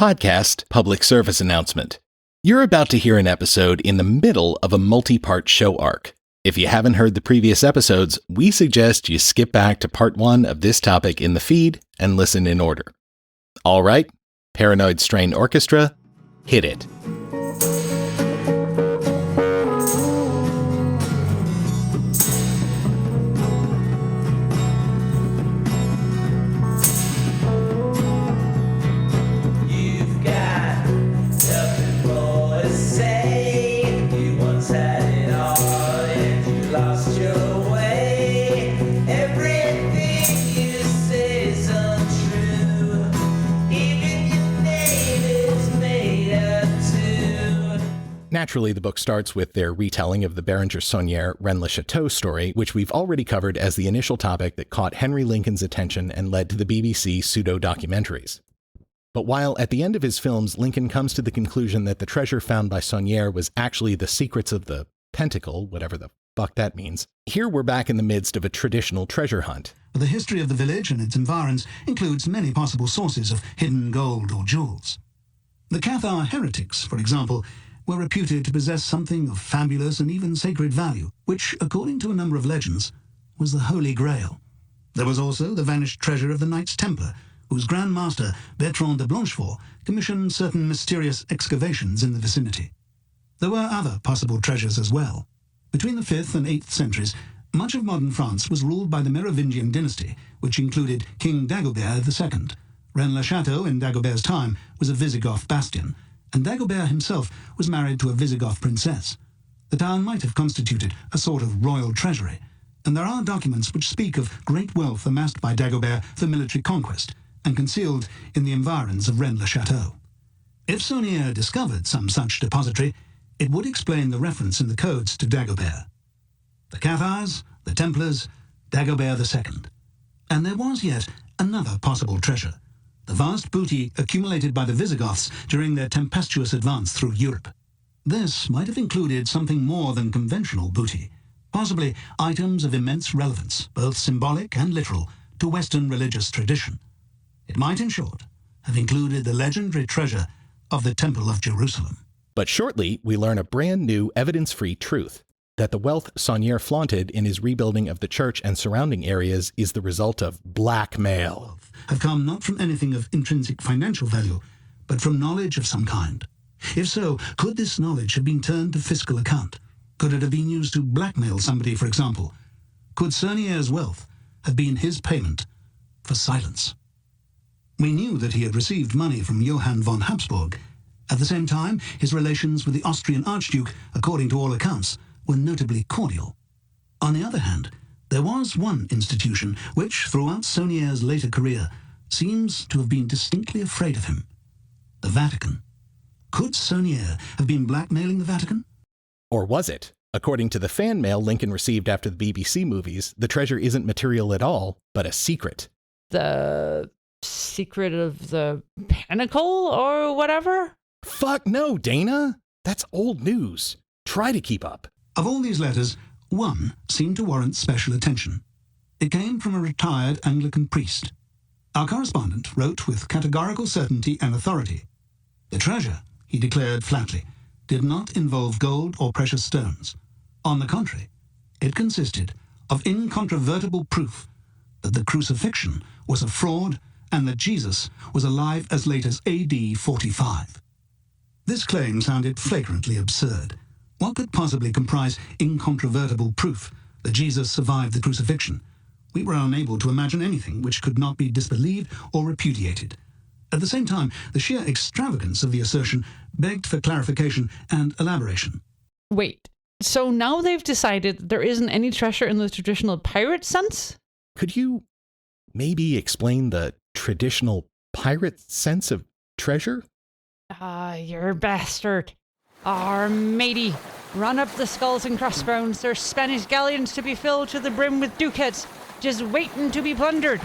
Podcast public service announcement. You're about to hear an episode in the middle of a multi-part show arc. If you haven't heard the previous episodes, we suggest you skip back to part 1 of this topic in the feed and listen in order. All right, Paranoid Strain Orchestra, hit it. Naturally, the book starts with their retelling of the Béranger-Saunière Rennes-le-Château story, which we've already covered as the initial topic that caught Henry Lincoln's attention and led to the BBC pseudo-documentaries. But while at the end of his films, Lincoln comes to the conclusion that the treasure found by Saunière was actually the secrets of the Pentacle, whatever the fuck that means, here we're back in the midst of a traditional treasure hunt. The history of the village and its environs includes many possible sources of hidden gold or jewels. The Cathar heretics, for example, were reputed to possess something of fabulous and even sacred value, which, according to a number of legends, was the Holy Grail. There was also the vanished treasure of the Knights Templar, whose Grand Master, Bertrand de Blanchefort, commissioned certain mysterious excavations in the vicinity. There were other possible treasures as well. Between the 5th and 8th centuries, much of modern France was ruled by the Merovingian dynasty, which included King Dagobert II. Rennes-le-Château in Dagobert's time was a Visigoth bastion, and Dagobert himself was married to a Visigoth princess. The town might have constituted a sort of royal treasury, and there are documents which speak of great wealth amassed by Dagobert for military conquest and concealed in the environs of Rennes-le-Château. If Saunière discovered some such depository, it would explain the reference in the codes to Dagobert. The Cathars, the Templars, Dagobert II. And there was yet another possible treasure, the vast booty accumulated by the Visigoths during their tempestuous advance through Europe. This might have included something more than conventional booty, possibly items of immense relevance, both symbolic and literal, to Western religious tradition. It might, in short, have included the legendary treasure of the Temple of Jerusalem. But shortly, we learn a brand new evidence-free truth, that the wealth Saunière flaunted in his rebuilding of the church and surrounding areas is the result of blackmail. Have come not from anything of intrinsic financial value, but from knowledge of some kind. If so, could this knowledge have been turned to fiscal account? Could it have been used to blackmail somebody, for example? Could Saunière's wealth have been his payment for silence? We knew that he had received money from Johann von Habsburg. At the same time, his relations with the Austrian Archduke, according to all accounts, were notably cordial. On the other hand, there was one institution which, throughout Saunière's later career, seems to have been distinctly afraid of him: the Vatican. Could Saunière have been blackmailing the Vatican? Or was it? According to the fan mail Lincoln received after the BBC movies, the treasure isn't material at all, but a secret. The secret of the Pinnacle or whatever? Fuck no, Dana! That's old news. Try to keep up. Of all these letters, one seemed to warrant special attention. It came from a retired Anglican priest. Our correspondent wrote with categorical certainty and authority. The treasure, he declared flatly, did not involve gold or precious stones. On the contrary, it consisted of incontrovertible proof that the crucifixion was a fraud and that Jesus was alive as late as AD 45. This claim sounded flagrantly absurd. What could possibly comprise incontrovertible proof that Jesus survived the crucifixion? We were unable to imagine anything which could not be disbelieved or repudiated. At the same time, the sheer extravagance of the assertion begged for clarification and elaboration. Wait, so now they've decided there isn't any treasure in the traditional pirate sense? Could you maybe explain the traditional pirate sense of treasure? You're a bastard. Matey, run up the skulls and crossbones. There's Spanish galleons to be filled to the brim with ducats, just waiting to be plundered.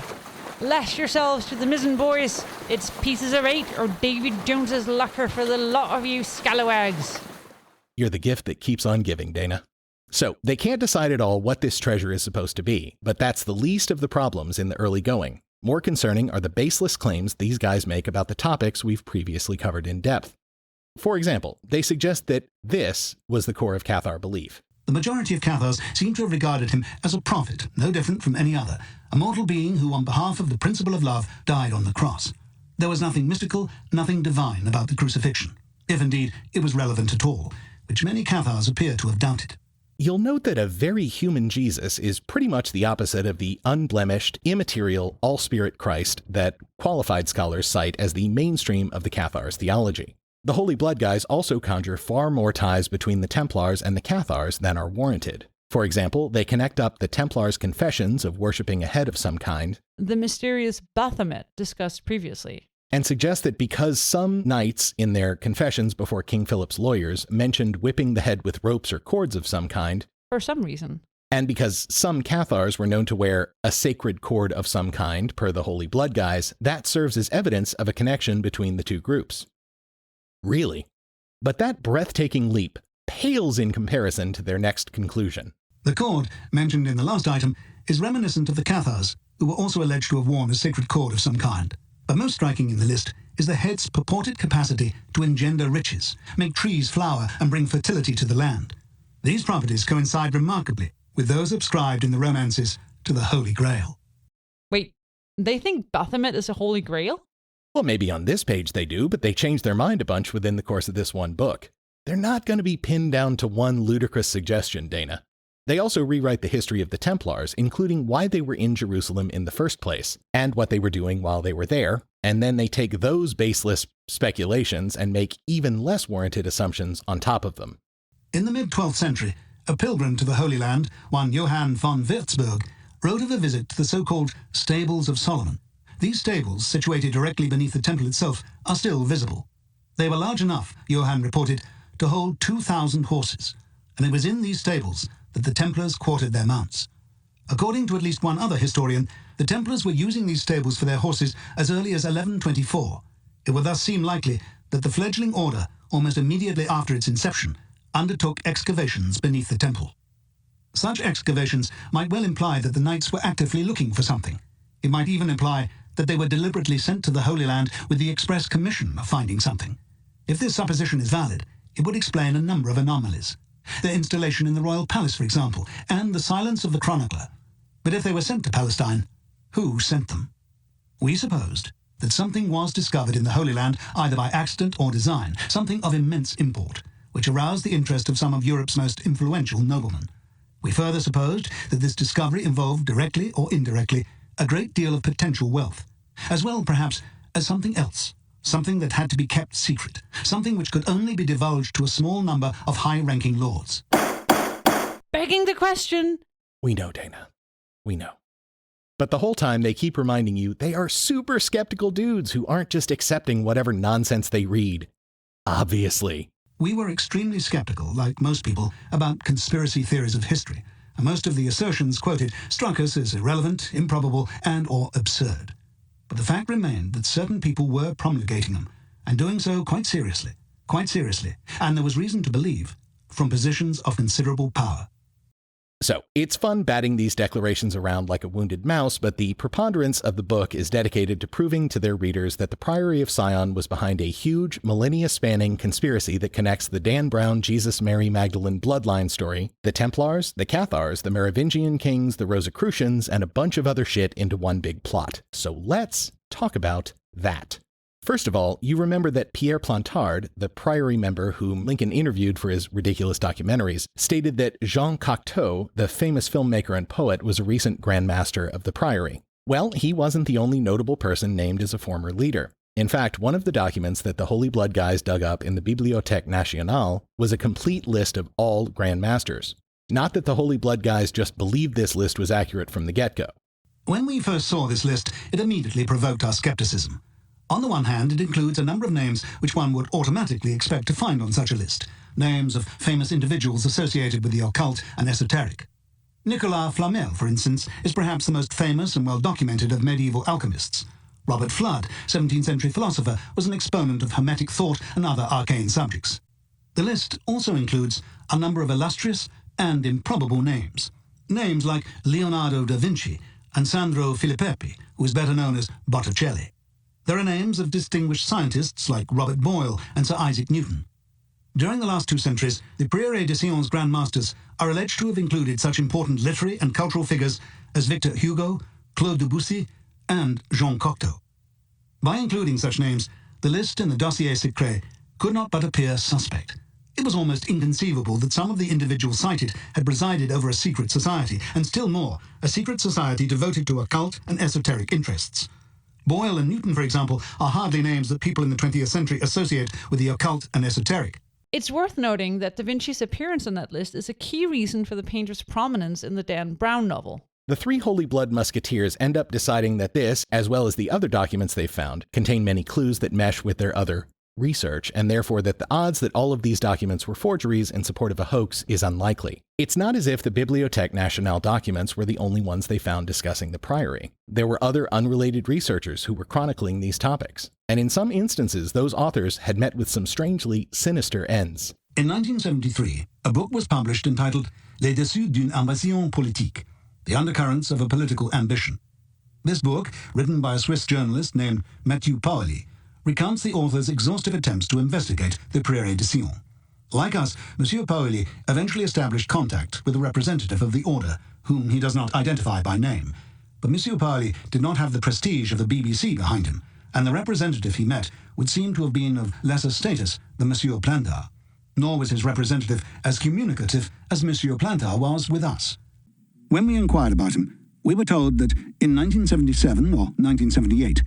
Lash yourselves to the mizzen, boys. It's pieces of 8 or David Jones's locker for the lot of you scalawags. You're the gift that keeps on giving, Dana. So, they can't decide at all what this treasure is supposed to be, but that's the least of the problems in the early going. More concerning are the baseless claims these guys make about the topics we've previously covered in depth. For example, they suggest that this was the core of Cathar belief. The majority of Cathars seem to have regarded him as a prophet, no different from any other, a mortal being who, on behalf of the principle of love, died on the cross. There was nothing mystical, nothing divine about the crucifixion, if indeed it was relevant at all, which many Cathars appear to have doubted. You'll note that a very human Jesus is pretty much the opposite of the unblemished, immaterial, all-spirit Christ that qualified scholars cite as the mainstream of the Cathars' theology. The Holy Blood guys also conjure far more ties between the Templars and the Cathars than are warranted. For example, they connect up the Templars' confessions of worshipping a head of some kind, the mysterious Baphomet discussed previously, and suggest that because some knights in their confessions before King Philip's lawyers mentioned whipping the head with ropes or cords of some kind, for some reason, and because some Cathars were known to wear a sacred cord of some kind per the Holy Blood guys, that serves as evidence of a connection between the two groups. Really? But that breathtaking leap pales in comparison to their next conclusion. The cord, mentioned in the last item, is reminiscent of the Cathars, who were also alleged to have worn a sacred cord of some kind. But most striking in the list is the head's purported capacity to engender riches, make trees flower, and bring fertility to the land. These properties coincide remarkably with those ascribed in the romances to the Holy Grail. Wait, they think Baphomet is a Holy Grail? Well, maybe on this page they do, but they changed their mind a bunch within the course of this one book. They're not going to be pinned down to one ludicrous suggestion, Dana. They also rewrite the history of the Templars, including why they were in Jerusalem in the first place, and what they were doing while they were there, and then they take those baseless speculations and make even less warranted assumptions on top of them. In the mid-12th century, a pilgrim to the Holy Land, one Johann von Würzburg, wrote of a visit to the so-called Stables of Solomon. These stables, situated directly beneath the temple itself, are still visible. They were large enough, Johann reported, to hold 2,000 horses, and it was in these stables that the Templars quartered their mounts. According to at least one other historian, the Templars were using these stables for their horses as early as 1124. It would thus seem likely that the fledgling order, almost immediately after its inception, undertook excavations beneath the temple. Such excavations might well imply that the knights were actively looking for something. It might even imply that they were deliberately sent to the Holy Land with the express commission of finding something. If this supposition is valid, it would explain a number of anomalies. Their installation in the royal palace, for example, and the silence of the chronicler. But if they were sent to Palestine, who sent them? We supposed that something was discovered in the Holy Land either by accident or design, something of immense import, which aroused the interest of some of Europe's most influential noblemen. We further supposed that this discovery involved, directly or indirectly, a great deal of potential wealth, as well perhaps as something else, something that had to be kept secret, something which could only be divulged to a small number of high-ranking lords. Begging the question. We know, Dana. We know. But the whole time they keep reminding you they are super skeptical dudes who aren't just accepting whatever nonsense they read. Obviously. We were extremely skeptical, like most people, about conspiracy theories of history, and most of the assertions quoted struck us as irrelevant, improbable, and or absurd. But the fact remained that certain people were promulgating them, and doing so quite seriously, and there was reason to believe, from positions of considerable power. So, it's fun batting these declarations around like a wounded mouse, but the preponderance of the book is dedicated to proving to their readers that the Priory of Sion was behind a huge, millennia-spanning conspiracy that connects the Dan Brown Jesus Mary Magdalene bloodline story, the Templars, the Cathars, the Merovingian kings, the Rosicrucians, and a bunch of other shit into one big plot. So let's talk about that. First of all, you remember that Pierre Plantard, the Priory member whom Lincoln interviewed for his ridiculous documentaries, stated that Jean Cocteau, the famous filmmaker and poet, was a recent Grand Master of the Priory. Well, he wasn't the only notable person named as a former leader. In fact, one of the documents that the Holy Blood guys dug up in the Bibliothèque Nationale was a complete list of all Grand Masters. Not that the Holy Blood guys just believed this list was accurate from the get-go. When we first saw this list, it immediately provoked our skepticism. On the one hand, it includes a number of names which one would automatically expect to find on such a list, names of famous individuals associated with the occult and esoteric. Nicolas Flamel, for instance, is perhaps the most famous and well-documented of medieval alchemists. Robert Fludd, 17th century philosopher, was an exponent of Hermetic thought and other arcane subjects. The list also includes a number of illustrious and improbable names. Names like Leonardo da Vinci, and Sandro Filippetti, who is better known as Botticelli. There are names of distinguished scientists like Robert Boyle and Sir Isaac Newton. During the last 2 centuries, the Prieuré de Sion's Grand Masters are alleged to have included such important literary and cultural figures as Victor Hugo, Claude Debussy, and Jean Cocteau. By including such names, the list in the Dossier Secret could not but appear suspect. It was almost inconceivable that some of the individuals cited had presided over a secret society, and still more, a secret society devoted to occult and esoteric interests. Boyle and Newton, for example, are hardly names that people in the 20th century associate with the occult and esoteric. It's worth noting that Da Vinci's appearance on that list is a key reason for the painter's prominence in the Dan Brown novel. The 3 Holy Blood Musketeers end up deciding that this, as well as the other documents they've found, contain many clues that mesh with their other research, and therefore that the odds that all of these documents were forgeries in support of a hoax is unlikely. It's not as if the Bibliothèque Nationale documents were the only ones they found discussing the priory. There were other unrelated researchers who were chronicling these topics, and in some instances those authors had met with some strangely sinister ends. In 1973, a book was published entitled Les Dessous d'une ambition politique, The Undercurrents of a Political Ambition. This book, written by a Swiss journalist named Mathieu Paoli, recounts the author's exhaustive attempts to investigate the Prieuré de Sion. Like us, Monsieur Paoli eventually established contact with a representative of the order, whom he does not identify by name. But Monsieur Paoli did not have the prestige of the BBC behind him, and the representative he met would seem to have been of lesser status than Monsieur Plantard. Nor was his representative as communicative as Monsieur Plantard was with us. When we inquired about him, we were told that in 1977 or 1978,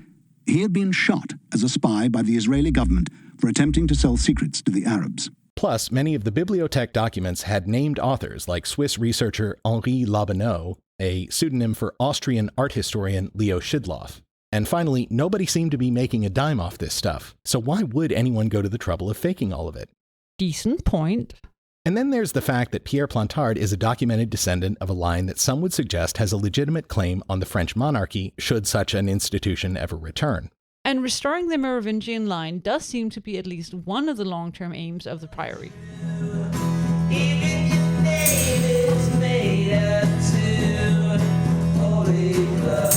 he had been shot as a spy by the Israeli government for attempting to sell secrets to the Arabs. Plus, many of the Bibliothèque documents had named authors like Swiss researcher Henri Laboneau, a pseudonym for Austrian art historian Leo Schidloff. And finally, nobody seemed to be making a dime off this stuff, so why would anyone go to the trouble of faking all of it? Decent point. And then there's the fact that Pierre Plantard is a documented descendant of a line that some would suggest has a legitimate claim on the French monarchy should such an institution ever return. And restoring the Merovingian line does seem to be at least one of the long-term aims of the priory. Even your name is made up to Holy Blood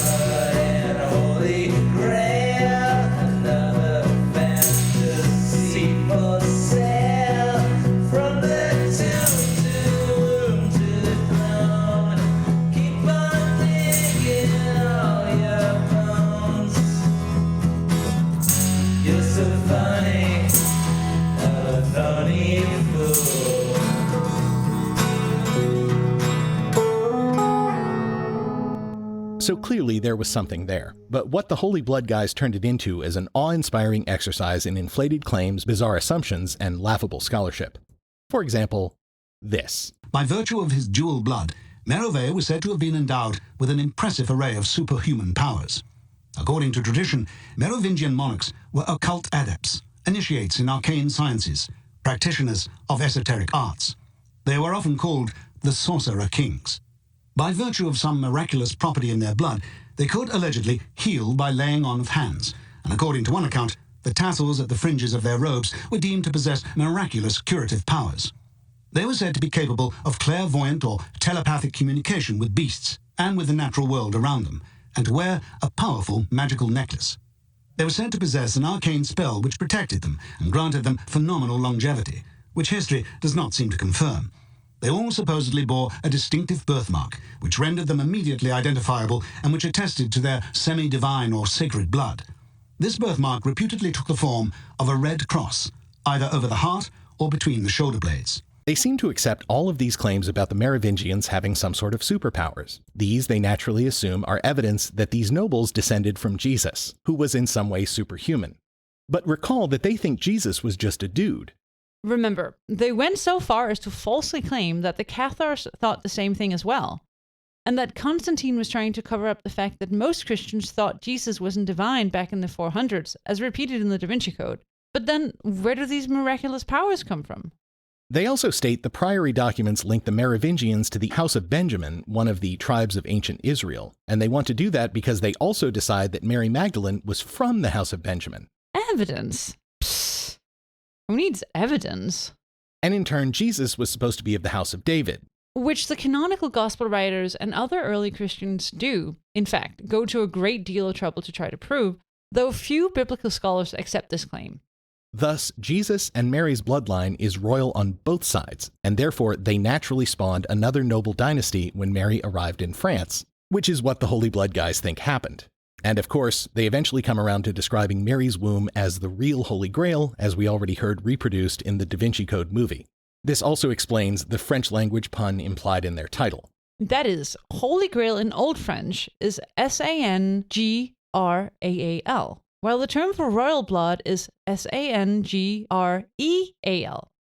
and Holy Grail, another fantasy for sale. From the tomb to the throne, keep on digging all your bones. You're so funny, a funny fool. So clearly there was something there, but what the Holy Blood guys turned it into is an awe-inspiring exercise in inflated claims, bizarre assumptions, and laughable scholarship. For example, this. By virtue of his dual blood, Merovee was said to have been endowed with an impressive array of superhuman powers. According to tradition, Merovingian monarchs were occult adepts, initiates in arcane sciences, practitioners of esoteric arts. They were often called the sorcerer kings. By virtue of some miraculous property in their blood, they could allegedly heal by laying on of hands, and according to one account, the tassels at the fringes of their robes were deemed to possess miraculous curative powers. They were said to be capable of clairvoyant or telepathic communication with beasts and with the natural world around them, and to wear a powerful magical necklace. They were said to possess an arcane spell which protected them and granted them phenomenal longevity, which history does not seem to confirm. They all supposedly bore a distinctive birthmark, which rendered them immediately identifiable and which attested to their semi-divine or sacred blood. This birthmark reputedly took the form of a red cross, either over the heart or between the shoulder blades. They seem to accept all of these claims about the Merovingians having some sort of superpowers. These, they naturally assume, are evidence that these nobles descended from Jesus, who was in some way superhuman. But recall that they think Jesus was just a dude. Remember, they went so far as to falsely claim that the Cathars thought the same thing as well, and that Constantine was trying to cover up the fact that most Christians thought Jesus wasn't divine back in the 400s, as repeated in the Da Vinci Code. But then, where do these miraculous powers come from? They also state the priory documents link the Merovingians to the House of Benjamin, one of the tribes of ancient Israel, and they want to do that because they also decide that Mary Magdalene was from the House of Benjamin. Evidence? Psst. Who needs evidence? And in turn, Jesus was supposed to be of the House of David. which the canonical gospel writers and other early Christians do, in fact, go to a great deal of trouble to try to prove, though few biblical scholars accept this claim. Thus, Jesus and Mary's bloodline is royal on both sides, and therefore they naturally spawned another noble dynasty when Mary arrived in France, which is what the Holy Blood guys think happened. And of course, they eventually come around to describing Mary's womb as the real Holy Grail, as we already heard reproduced in the Da Vinci Code movie. This also explains the French language pun implied in their title. That is, Holy Grail in Old French is Sangraal, while the term for royal blood is Sangreal.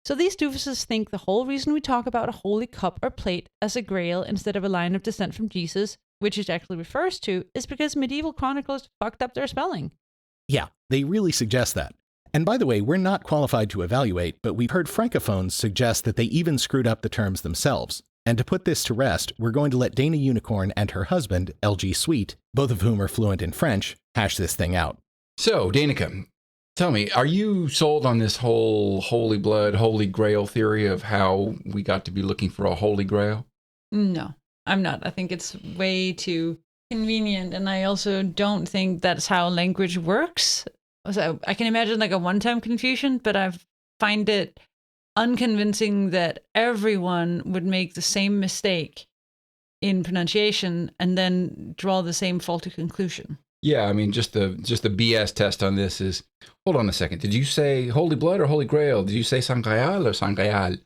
So these doofuses think the whole reason we talk about a holy cup or plate as a grail instead of a line of descent from Jesus, which it actually refers to, is because medieval chroniclers fucked up their spelling. Yeah, they really suggest that. And by the way, we're not qualified to evaluate, but we've heard francophones suggest that they even screwed up the terms themselves. And to put this to rest, we're going to let Dana Unicorn and her husband, LG Sweet, both of whom are fluent in French, hash this thing out. So, Danica, tell me, are you sold on this whole Holy Blood, Holy Grail theory of how we got to be looking for a Holy Grail? No, I'm not. I think it's way too convenient, and I also don't think that's how language works. So I can imagine like a one-time confusion, but I find it unconvincing that everyone would make the same mistake in pronunciation and then draw the same faulty conclusion. Yeah, I mean, just the BS test on this is, hold on a second, did you say Holy Blood or Holy Grail? Did you say Sangreal or Sangreal?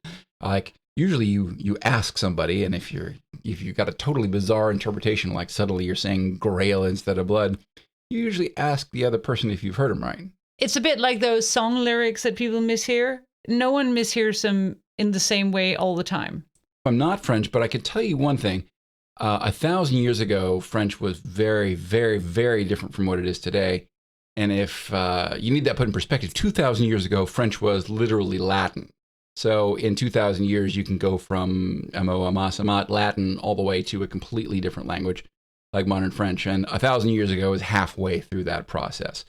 Like, usually you ask somebody, and if you got a totally bizarre interpretation, like suddenly you're saying Grail instead of blood, you usually ask the other person if you've heard them right. It's a bit like those song lyrics that people mishear. No one mishears them in the same way all the time. I'm not French, but I can tell you one thing. 1,000 years ago, French was very, very, very different from what it is today. And if you need that put in perspective, 2,000 years ago, French was literally Latin. So in 2,000 years, you can go from amat Latin all the way to a completely different language like modern French. And 1,000 years ago is halfway through that process.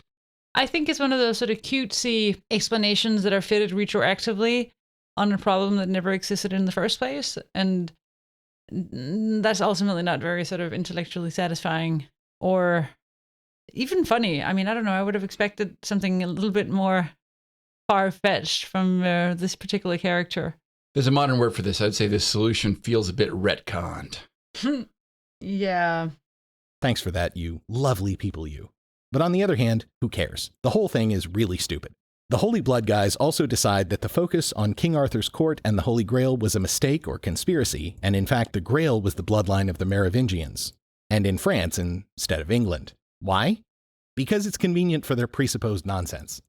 I think it's one of those sort of cutesy explanations that are fitted retroactively on a problem that never existed in the first place. And that's ultimately not very sort of intellectually satisfying or even funny. I mean, I don't know. I would have expected something a little bit more far-fetched from this particular character. There's a modern word for this. I'd say this solution feels a bit retconned. Yeah. Thanks for that, you lovely people, you. But on the other hand, who cares? The whole thing is really stupid. The Holy Blood guys also decide that the focus on King Arthur's court and the Holy Grail was a mistake or conspiracy, and in fact the Grail was the bloodline of the Merovingians, and in France instead of England. Why? Because it's convenient for their presupposed nonsense.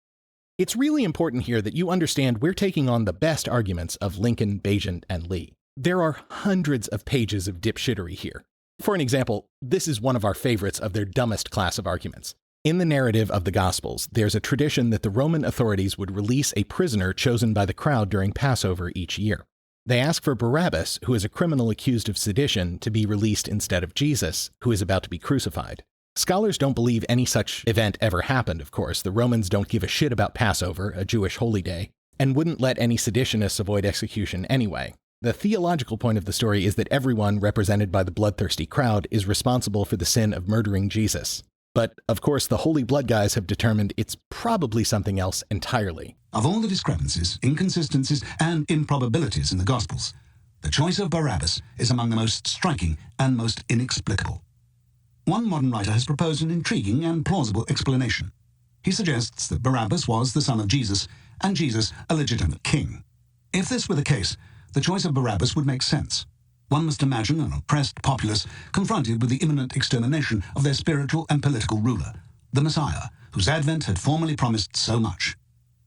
It's really important here that you understand we're taking on the best arguments of Lincoln, Bagent, and Lee. There are hundreds of pages of dipshittery here. For an example, this is one of our favorites of their dumbest class of arguments. In the narrative of the Gospels, there's a tradition that the Roman authorities would release a prisoner chosen by the crowd during Passover each year. They ask for Barabbas, who is a criminal accused of sedition, to be released instead of Jesus, who is about to be crucified. Scholars don't believe any such event ever happened, of course. The Romans don't give a shit about Passover, a Jewish holy day, and wouldn't let any seditionists avoid execution anyway. The theological point of the story is that everyone represented by the bloodthirsty crowd is responsible for the sin of murdering Jesus. But, of course, the Holy Blood guys have determined it's probably something else entirely. Of all the discrepancies, inconsistencies, and improbabilities in the Gospels, the choice of Barabbas is among the most striking and most inexplicable. One modern writer has proposed an intriguing and plausible explanation. He suggests that Barabbas was the son of Jesus, and Jesus a legitimate king. If this were the case, the choice of Barabbas would make sense. One must imagine an oppressed populace confronted with the imminent extermination of their spiritual and political ruler, the Messiah, whose advent had formerly promised so much.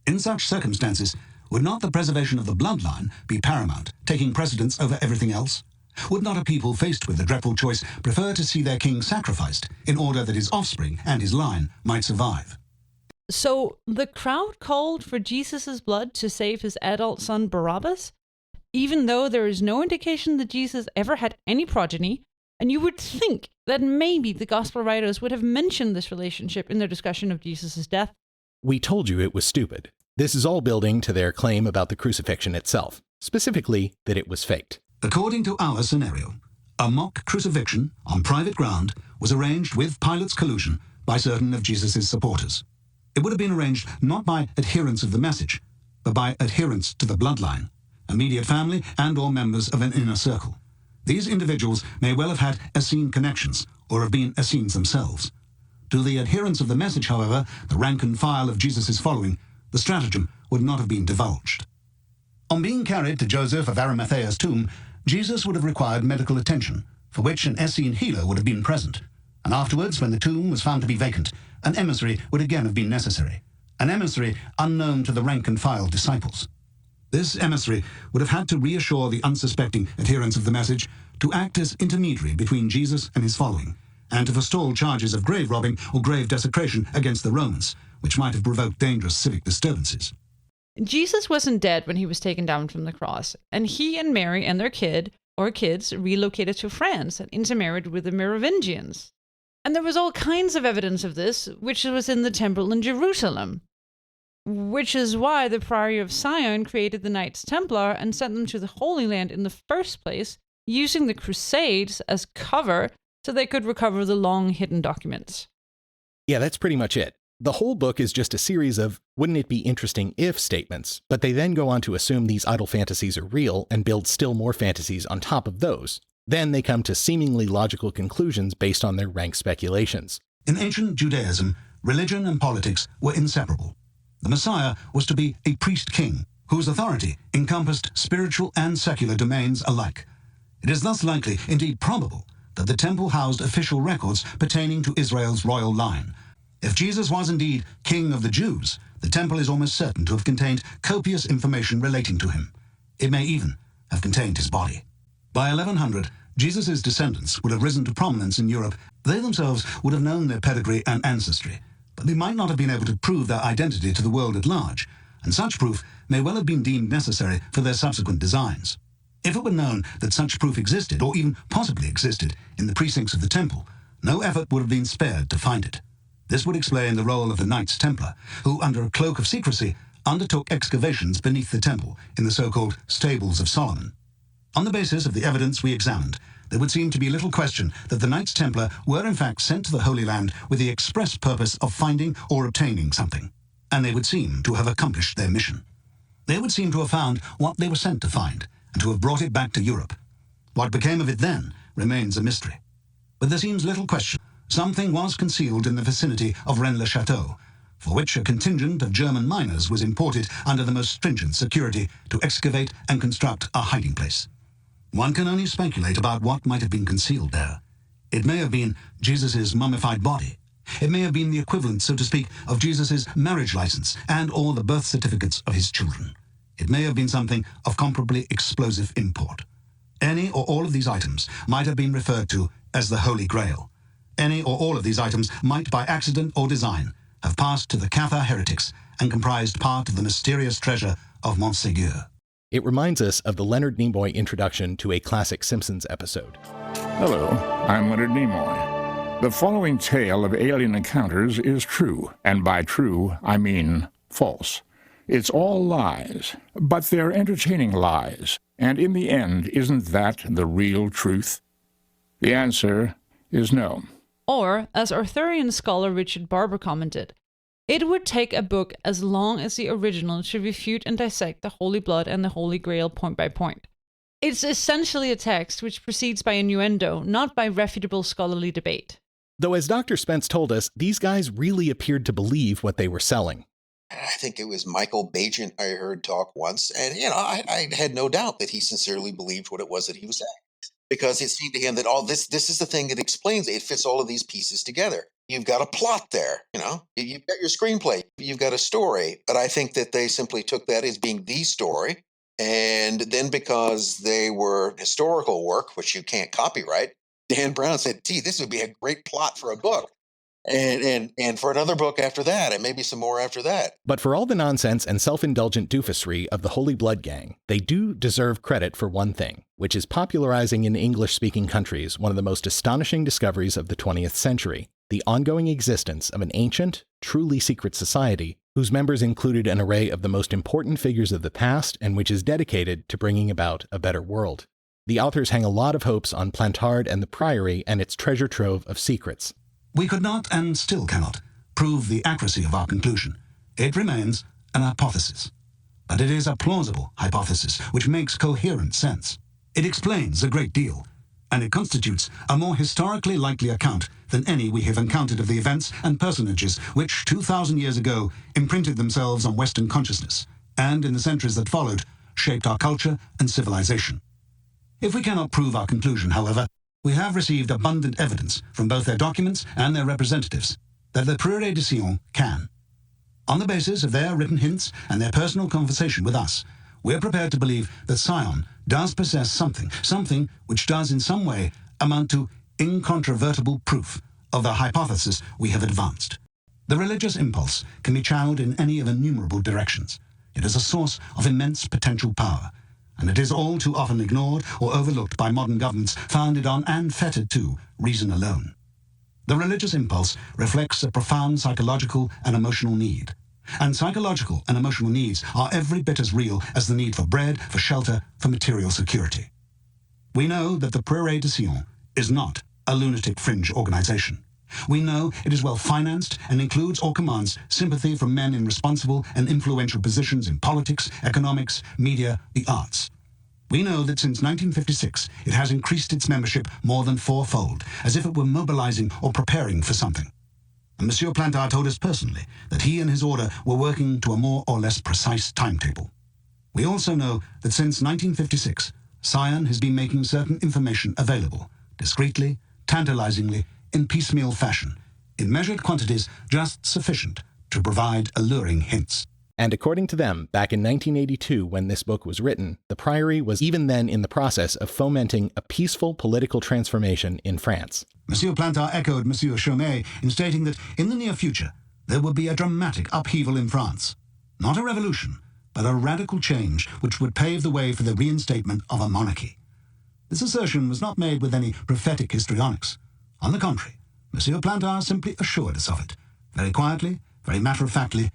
In such circumstances, would not the preservation of the bloodline be paramount, taking precedence over everything else? Would not a people faced with the dreadful choice prefer to see their king sacrificed in order that his offspring and his line might survive? So the crowd called for Jesus' blood to save his adult son Barabbas, even though there is no indication that Jesus ever had any progeny, and you would think that maybe the gospel writers would have mentioned this relationship in their discussion of Jesus' death. We told you it was stupid. This is all building to their claim about the crucifixion itself, specifically that it was faked. According to our scenario, a mock crucifixion on private ground was arranged with Pilate's collusion by certain of Jesus' supporters. It would have been arranged not by adherents of the message, but by adherents to the bloodline, immediate family and or members of an inner circle. These individuals may well have had Essene connections or have been Essenes themselves. To the adherents of the message, however, the rank and file of Jesus' following, the stratagem would not have been divulged. On being carried to Joseph of Arimathea's tomb, Jesus would have required medical attention, for which an Essene healer would have been present. And afterwards, when the tomb was found to be vacant, an emissary would again have been necessary, an emissary unknown to the rank and file disciples. This emissary would have had to reassure the unsuspecting adherents of the message, to act as intermediary between Jesus and his following, and to forestall charges of grave robbing or grave desecration against the Romans, which might have provoked dangerous civic disturbances. Jesus wasn't dead when he was taken down from the cross, and he and Mary and their kid, or kids, relocated to France and intermarried with the Merovingians. And there was all kinds of evidence of this, which was in the temple in Jerusalem. Which is why the Priory of Sion created the Knights Templar and sent them to the Holy Land in the first place, using the Crusades as cover so they could recover the long-hidden documents. Yeah, that's pretty much it. The whole book is just a series of wouldn't it be interesting if statements, but they then go on to assume these idle fantasies are real and build still more fantasies on top of those. Then they come to seemingly logical conclusions based on their rank speculations. In ancient Judaism, religion and politics were inseparable. The Messiah was to be a priest-king, whose authority encompassed spiritual and secular domains alike. It is thus likely, indeed probable, that the temple housed official records pertaining to Israel's royal line. If Jesus was indeed King of the Jews, the temple is almost certain to have contained copious information relating to him. It may even have contained his body. By 1100, Jesus' descendants would have risen to prominence in Europe. They themselves would have known their pedigree and ancestry, but they might not have been able to prove their identity to the world at large, and such proof may well have been deemed necessary for their subsequent designs. If it were known that such proof existed, or even possibly existed, in the precincts of the temple, no effort would have been spared to find it. This would explain the role of the Knights Templar, who, under a cloak of secrecy, undertook excavations beneath the temple in the so-called Stables of Solomon. On the basis of the evidence we examined, there would seem to be little question that the Knights Templar were in fact sent to the Holy Land with the express purpose of finding or obtaining something, and they would seem to have accomplished their mission. They would seem to have found what they were sent to find, and to have brought it back to Europe. What became of it then remains a mystery. But there seems little question something was concealed in the vicinity of Rennes-le-Château, for which a contingent of German miners was imported under the most stringent security to excavate and construct a hiding place. One can only speculate about what might have been concealed there. It may have been Jesus' mummified body. It may have been the equivalent, so to speak, of Jesus' marriage license and or the birth certificates of his children. It may have been something of comparably explosive import. Any or all of these items might have been referred to as the Holy Grail. Any or all of these items might, by accident or design, have passed to the Cathar heretics and comprised part of the mysterious treasure of Montségur. It reminds us of the Leonard Nimoy introduction to a classic Simpsons episode. Hello, I'm Leonard Nimoy. The following tale of alien encounters is true, and by true, I mean false. It's all lies, but they're entertaining lies, and in the end, isn't that the real truth? The answer is no. Or, as Arthurian scholar Richard Barber commented, it would take a book as long as the original to refute and dissect the Holy Blood and the Holy Grail point by point. It's essentially a text which proceeds by innuendo, not by refutable scholarly debate. Though as Dr. Spence told us, these guys really appeared to believe what they were selling. I think it was Michael Bagent I heard talk once, and I had no doubt that he sincerely believed what it was that he was saying. Because it seemed to him that this is the thing that explains it. It fits all of these pieces together. You've got a plot there, you've got your screenplay, you've got a story. But I think that they simply took that as being the story. And then because they were historical work, which you can't copyright, Dan Brown said, gee, this would be a great plot for a book. And for another book after that, and maybe some more after that. But for all the nonsense and self-indulgent doofusry of the Holy Blood Gang, they do deserve credit for one thing, which is popularizing in English-speaking countries one of the most astonishing discoveries of the 20th century, the ongoing existence of an ancient, truly secret society whose members included an array of the most important figures of the past and which is dedicated to bringing about a better world. The authors hang a lot of hopes on Plantard and the Priory and its treasure trove of secrets. We could not, and still cannot, prove the accuracy of our conclusion. It remains an hypothesis. But it is a plausible hypothesis which makes coherent sense. It explains a great deal, and it constitutes a more historically likely account than any we have encountered of the events and personages which 2,000 years ago imprinted themselves on Western consciousness, and in the centuries that followed, shaped our culture and civilization. If we cannot prove our conclusion, however, we have received abundant evidence from both their documents and their representatives that the Prieuré de Sion can. On the basis of their written hints and their personal conversation with us, we are prepared to believe that Sion does possess something which does in some way amount to incontrovertible proof of the hypothesis we have advanced. The religious impulse can be channeled in any of innumerable directions. It is a source of immense potential power, and it is all too often ignored or overlooked by modern governments founded on and fettered to reason alone. The religious impulse reflects a profound psychological and emotional need, and psychological and emotional needs are every bit as real as the need for bread, for shelter, for material security. We know that the Prieuré de Sion is not a lunatic fringe organization. We know it is well financed and includes or commands sympathy from men in responsible and influential positions in politics, economics, media, the arts. We know that since 1956 it has increased its membership more than fourfold, as if it were mobilizing or preparing for something. And Monsieur Plantard told us personally that he and his order were working to a more or less precise timetable. We also know that since 1956, Sion has been making certain information available, discreetly, tantalizingly, in piecemeal fashion, in measured quantities just sufficient to provide alluring hints. And according to them, back in 1982, when this book was written, the Priory was even then in the process of fomenting a peaceful political transformation in France. Monsieur Plantard echoed Monsieur Chaumet in stating that in the near future there would be a dramatic upheaval in France. Not a revolution, but a radical change which would pave the way for the reinstatement of a monarchy. This assertion was not made with any prophetic histrionics. On the contrary, Monsieur Plantard simply assured us of it, very quietly, very matter-of-factly,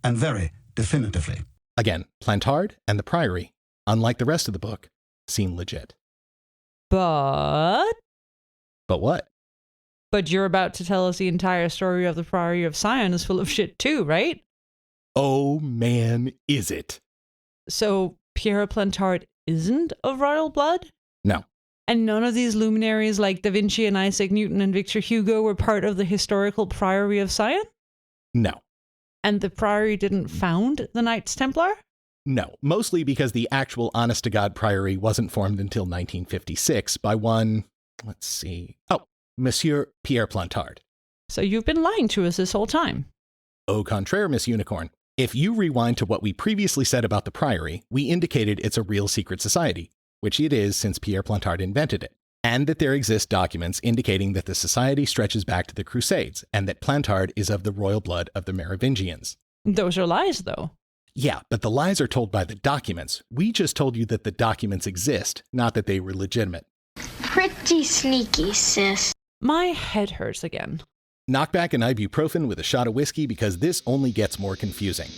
and very definitively. Again, Plantard and the Priory, unlike the rest of the book, seem legit. But what? But you're about to tell us the entire story of the Priory of Sion is full of shit too, right? Oh man, is it? So Pierre Plantard isn't of royal blood? No. And none of these luminaries like Da Vinci and Isaac Newton and Victor Hugo were part of the historical Priory of Sion? No. And the Priory didn't found the Knights Templar? No, mostly because the actual honest-to-God Priory wasn't formed until 1956 by one, Monsieur Pierre Plantard. So you've been lying to us this whole time. Au contraire, Miss Unicorn. If you rewind to what we previously said about the Priory, we indicated it's a real secret society, which it is since Pierre Plantard invented it, and that there exist documents indicating that the society stretches back to the Crusades, and that Plantard is of the royal blood of the Merovingians. Those are lies, though. Yeah, but the lies are told by the documents. We just told you that the documents exist, not that they were legitimate. Pretty sneaky, sis. My head hurts again. Knock back an ibuprofen with a shot of whiskey because this only gets more confusing.